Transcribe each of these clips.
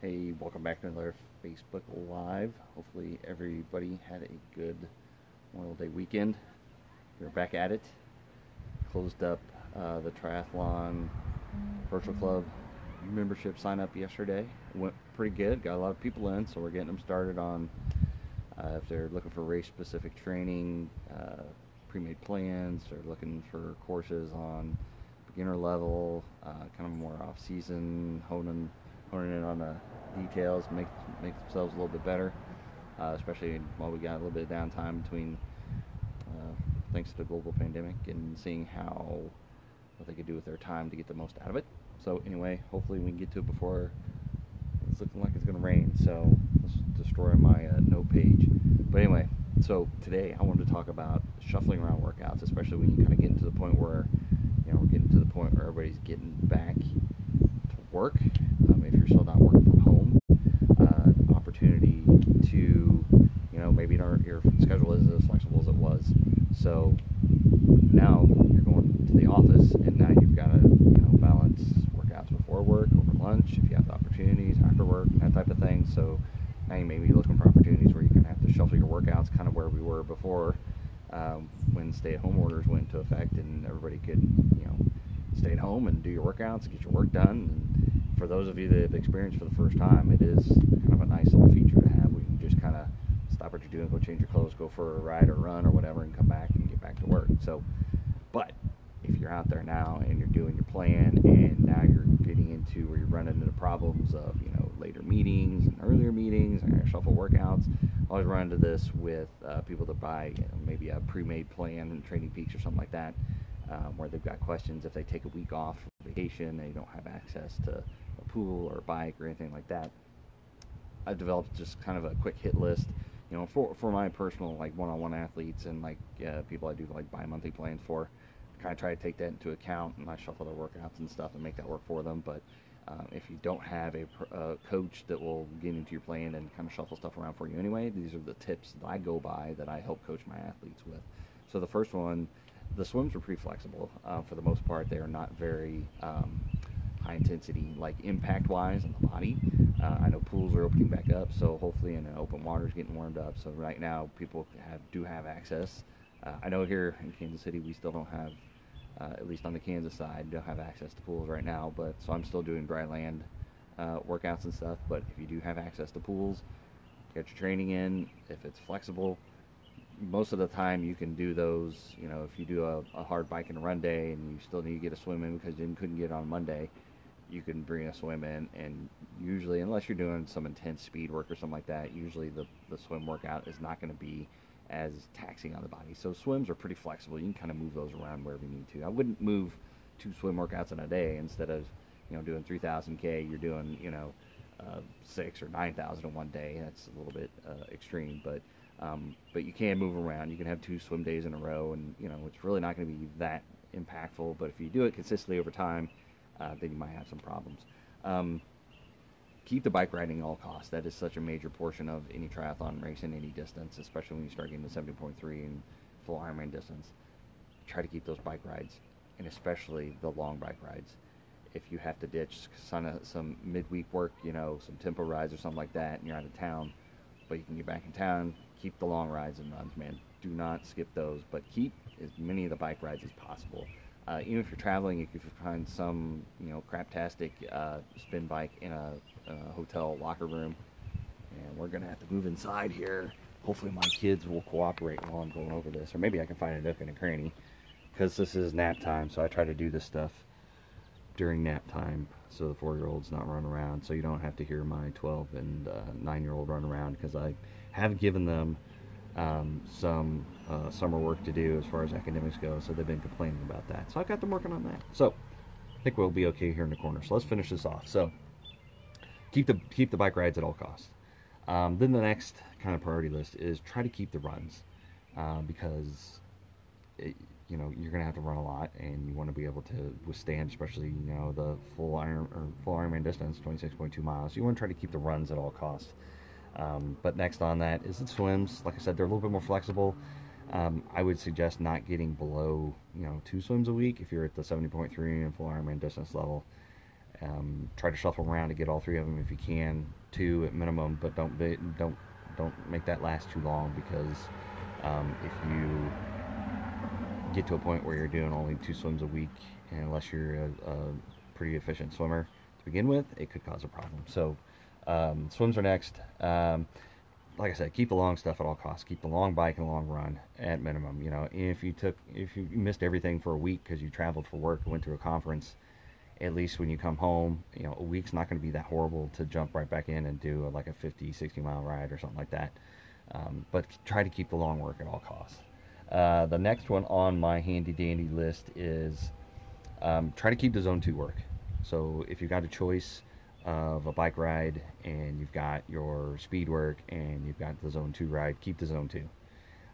Hey, welcome back to another Facebook Live. Hopefully, everybody had a good Memorial Day weekend. We're back at it. Closed up the Triathlon Virtual Club membership sign up yesterday. Went pretty good. Got a lot of people in, so we're getting them started on if they're looking for race specific training, pre made plans, or looking for courses on beginner level, kind of more off season, honing in on the details, make themselves a little bit better, especially while we got a little bit of downtime between thanks to the global pandemic, and seeing what they could do with their time to get the most out of it. So anyway, hopefully we can get to it before it's looking like it's going to rain. So let's destroy my note page. But anyway, so today I wanted to talk about shuffling around workouts, especially when you kind of get into the point where we're getting to the point where everybody's getting back to work. If you're still not working from home, opportunity to, maybe your schedule isn't as flexible as it was. So now you're going to the office, and now you've got to, balance workouts before work, over lunch, if you have the opportunities after work, that type of thing. So now you may be looking for opportunities where you can have to shuffle your workouts, kind of where we were before, when stay-at-home orders went into effect, and everybody could, stay at home and do your workouts, get your work done. And for those of you that have experienced for the first time, it is kind of a nice little feature to have, where you can just kind of stop what you're doing, go change your clothes, go for a ride or run or whatever, and come back and get back to work. So, but if you're out there now and you're doing your plan, and now you're getting into where you're running into problems of, later meetings and earlier meetings, and shuffle workouts, I always run into this with people that buy maybe a pre-made plan in Training Peaks or something like that, where they've got questions if they take a week off for vacation, they don't have access to a pool or a bike or anything like that. I've developed just kind of a quick hit list, for my personal one-on-one athletes, and people I do bi-monthly plans for. Kind of try to take that into account, and I shuffle their workouts and stuff and make that work for them. But if you don't have a coach that will get into your plan and kind of shuffle stuff around for you anyway, these are the tips that I go by that I help coach my athletes with. So the first one, the swims are pretty flexible. For the most part, they are not very high intensity, impact wise on the body. I know pools are opening back up, so hopefully in open water is getting warmed up. So right now people do have access. I know here in Kansas City we still don't have, at least on the Kansas side, don't have access to pools right now. But so I'm still doing dry land workouts and stuff. But if you do have access to pools, get your training in. If it's flexible, most of the time you can do those. If you do a hard bike and run day and you still need to get a swim in because you couldn't get on Monday, you can bring a swim in. And usually, unless you're doing some intense speed work or something like that, usually the swim workout is not going to be as taxing on the body. So swims are pretty flexible. You can kind of move those around wherever you need to. I wouldn't move 2 swim workouts in a day. Instead of doing 3,000 you're doing 6 or 9,000 in one day. That's a little bit extreme, but you can move around. You can have 2 swim days in a row, and it's really not going to be that impactful. But if you do it consistently over time, then you might have some problems. Keep the bike riding at all costs. That is such a major portion of any triathlon race in any distance, especially when you start getting to 70.3 and full Ironman distance. Try to keep those bike rides, and especially the long bike rides. If you have to ditch some midweek work, some tempo rides or something like that, and you're out of town, but you can get back in town, keep the long rides and runs, man. Do not skip those, but keep as many of the bike rides as possible. Even if you're traveling, if you find some, craptastic spin bike in a hotel locker room, and we're going to have to move inside here. Hopefully my kids will cooperate while I'm going over this, or maybe I can find a nook and a cranny, because this is nap time, so I try to do this stuff during nap time so the 4-year-old's not running around, so you don't have to hear my 12 and 9-year-old run around, because I have given them some summer work to do as far as academics go, so they've been complaining about that. So I've got them working on that. So I think we'll be okay here in the corner. So let's finish this off. So keep the bike rides at all costs. Then the next kind of priority list is try to keep the runs, because you're going to have to run a lot, and you want to be able to withstand, especially the full Ironman distance, 26.2 miles. You want to try to keep the runs at all costs. But next on that is the swims. Like I said, they're a little bit more flexible. I would suggest not getting below 2 swims a week if you're at the 70.3 and full Ironman distance level. Try to shuffle around to get all 3 of them if you can, 2 at minimum, but don't make that last too long, because if you get to a point where you're doing only 2 swims a week, and unless you're a pretty efficient swimmer to begin with, it could cause a problem. So swims are next. Like I said, keep the long stuff at all costs. Keep the long bike and the long run at minimum. If you missed everything for a week because you traveled for work or went to a conference, at least when you come home, a week's not going to be that horrible to jump right back in and do like a 50, 60 mile ride or something like that. But try to keep the long work at all costs. The next one on my handy dandy list is try to keep the zone 2 work. So if you've got a choice of a bike ride and you've got your speed work and you've got the zone 2 ride, keep the zone 2.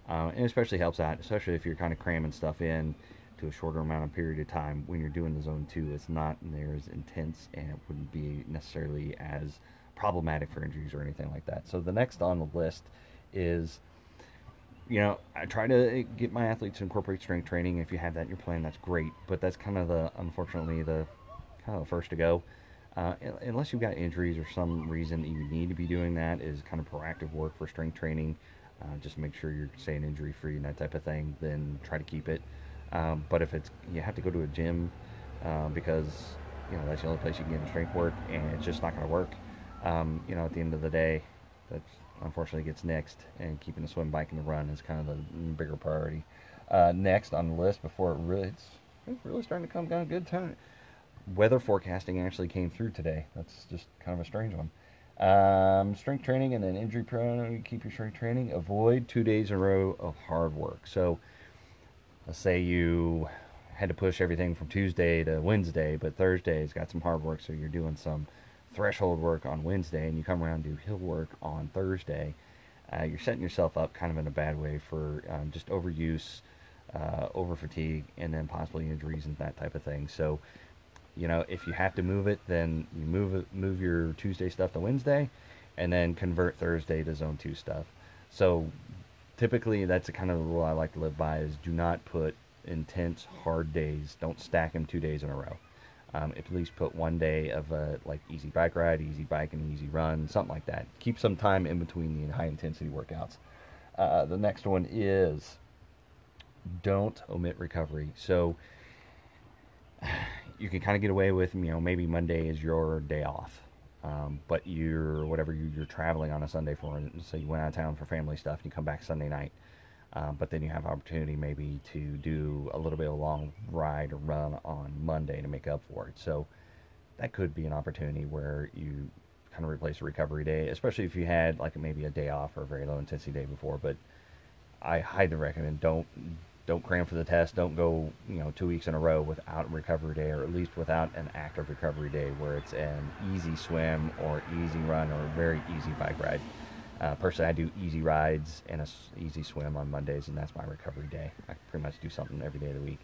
And especially helps out, especially if you're kind of cramming stuff in to a shorter amount of period of time. When you're doing the zone 2, it's not near as intense, and it wouldn't be necessarily as problematic for injuries or anything like that. So the next on the list is, I try to get my athletes to incorporate strength training. If you have that in your plan, that's great, but that's kind of unfortunately the first to go. Unless you've got injuries or some reason that you need to be doing that, is kind of proactive work for strength training. Just make sure you're staying injury free and that type of thing, then try to keep it. But if you have to go to a gym because that's the only place you can get strength work, and it's just not going to work, at the end of the day, that unfortunately gets next, and keeping the swim, bike, and the run is kind of the bigger priority. Next on the list, before it's really starting to come down a good time. Weather forecasting actually came through today. That's just kind of a strange one. Strength training, and then injury prone. Keep your strength training. Avoid 2 days in a row of hard work. So let's say you had to push everything from Tuesday to Wednesday, but Thursday's got some hard work, so you're doing some threshold work on Wednesday, and you come around and do hill work on Thursday. You're setting yourself up kind of in a bad way for just overuse, over fatigue, and then possibly injuries and that type of thing. So if you have to move it, then you move your Tuesday stuff to Wednesday, and then convert Thursday to zone 2 stuff. So typically that's the kind of rule I like to live by, is do not put intense, hard days. Don't stack them 2 days in a row. At least put 1 day of like easy bike ride, easy bike, and easy run, something like that. Keep some time in between the high intensity workouts. The next one is don't omit recovery. So you can kind of get away with, maybe Monday is your day off, but you're traveling on a Sunday for, so you went out of town for family stuff, and you come back Sunday night, but then you have opportunity maybe to do a little bit of a long ride or run on Monday to make up for it. So that could be an opportunity where you kind of replace a recovery day, especially if you had like maybe a day off or a very low intensity day before. But I highly recommend don't cram for the test. Don't go 2 weeks in a row without a recovery day, or at least without an active recovery day where it's an easy swim or easy run or a very easy bike ride. Personally, I do easy rides and a easy swim on Mondays, and that's my recovery day. I pretty much do something every day of the week.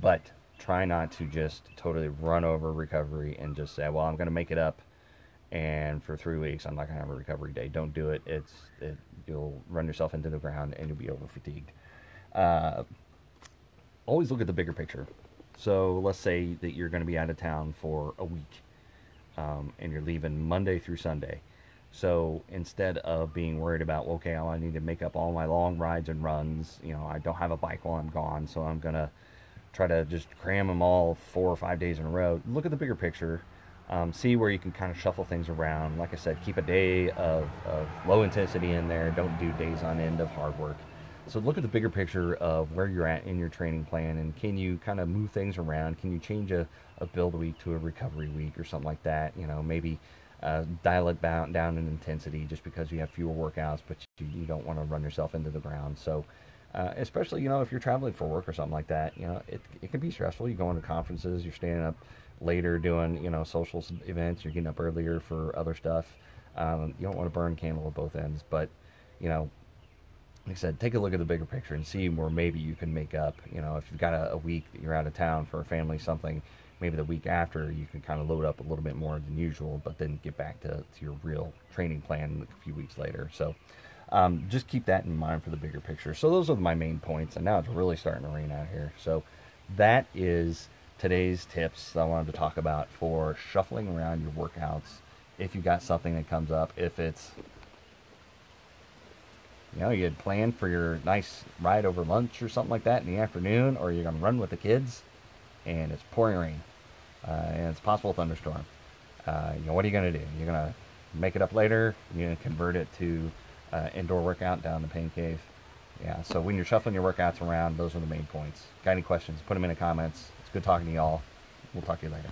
But try not to just totally run over recovery and just say, well, I'm going to make it up, and for 3 weeks I'm not going to have a recovery day. Don't do it. You'll run yourself into the ground and you'll be over fatigued. Always look at the bigger picture. So let's say that you're going to be out of town for a week, and you're leaving Monday through Sunday. So instead of being worried about, okay, I need to make up all my long rides and runs, I don't have a bike while I'm gone, so I'm going to try to just cram them all 4 or 5 days in a row. Look at the bigger picture. See where you can kind of shuffle things around. Like I said, keep a day of low intensity in there. Don't do days on end of hard work. So look at the bigger picture of where you're at in your training plan, and can you kind of move things around? Can you change a build week to a recovery week or something like that? Maybe dial it down in intensity just because you have fewer workouts, but you don't want to run yourself into the ground. So especially, if you're traveling for work or something like that, it can be stressful. You go into conferences, you're staying up later doing, social events, you're getting up earlier for other stuff. You don't want to burn candle at both ends, but, like I said, take a look at the bigger picture and see where maybe you can make up. If you've got a week that you're out of town for a family something, maybe the week after you can kind of load up a little bit more than usual, but then get back to your real training plan a few weeks later. So just keep that in mind for the bigger picture. So those are my main points, and now it's really starting to rain out here. So that is today's tips that I wanted to talk about for shuffling around your workouts. If you got something that comes up, if it's, you had planned for your nice ride over lunch or something like that in the afternoon, or you're going to run with the kids and it's pouring rain, and it's a possible thunderstorm. What are you going to do? You're going to make it up later. You're going to convert it to indoor workout down the pain cave. Yeah, so when you're shuffling your workouts around, those are the main points. Got any questions, put them in the comments. It's good talking to y'all. We'll talk to you later.